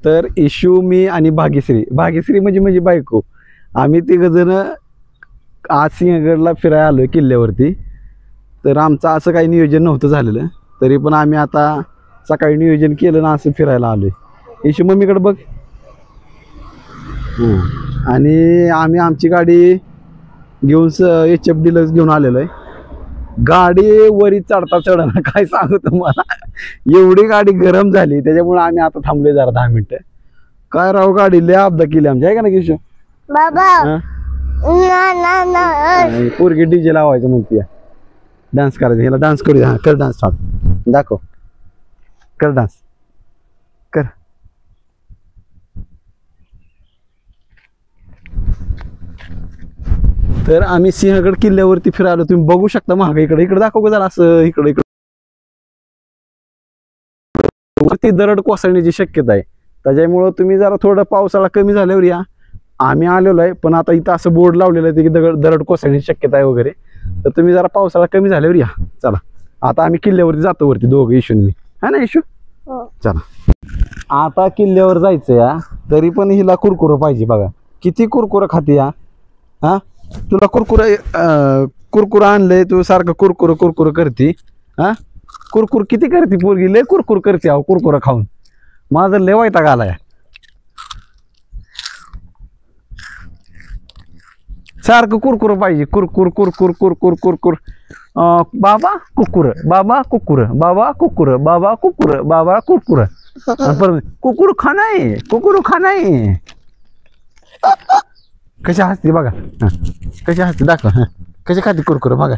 तर इशू, मी आणि भाग्यश्री म्हणजे माझी बायको, आम्ही तिघजण आज सिंहगडला फिरायला आलोय किल्ल्यावरती. तर आमचं असं काही नियोजन नव्हतं झालेलं, तरी पण आम्ही आता सकाळी नियोजन केलं ना असं फिरायला आलोय. इशू मम्मीकडे बघ. आणि आम्ही आमची गाडी घेऊन HF डिलक्स घेऊन आलेलो आहे. गाडी वरी चढता चढना काय सांगू तुम्हाला, एवढी गाडी गरम झाली त्याच्यामुळे आम्ही आता थांबलोय जरा 10 मिनिटं. काय राव, गाडी लय अपघात केली आमची आहे का ना किशो बाबा. पोरगी डीजे लावायचं म्हणते, डान्स करायचं. ह्याला डान्स करू द्या. कर डान्स, दाखव, कर डान्स कर. तर आम्ही सिंहगड किल्ल्यावरती फिरायलो. तुम्ही बघू शकता मागे इकडे इकडे दाखव जरा असं, इकडे इकडे वरती दरड कोसळण्याची शक्यता आहे. त्याच्यामुळं तुम्ही जरा थोडं पावसाळा कमी झाल्यावर या. आम्ही आलेलो आहे, पण आता इथं असं बोर्ड लावलेलं आहे की दरड कोसळण्याची शक्यता आहे वगैरे. तर तुम्ही जरा पावसाळा कमी झाल्यावर या. चला आता आम्ही किल्ल्यावरती जातो, वरती दोघं, इशू मी, हा ना इशू. चला आता किल्ल्यावर जायचं या. तरी पण हिला कुरकुरं पाहिजे. बघा किती कुरकुरं खाते या. हा, तुला कुरकुरं आणलंय, तू सारखं कुरकुरं करते. हा, कुरकुर किती करते पोरगी, लय कुरकुर करते अहो. कुरकुरं खाऊन माझं लय वैताग आलाय. सारखं कुरकुरं पाहिजे, कुरकुर कुरकुर कुरकुर कुरकुर. बाबा कुकुर, बाबा कुकुर, बाबा कुकुर, बाबा कुकुर, बाबा कुरकुर. कुकुर खानाय, कुकुर खानाय. कशा हसते बघा, कशा हसते दाखव. कशा खाते कुरकुर बघा.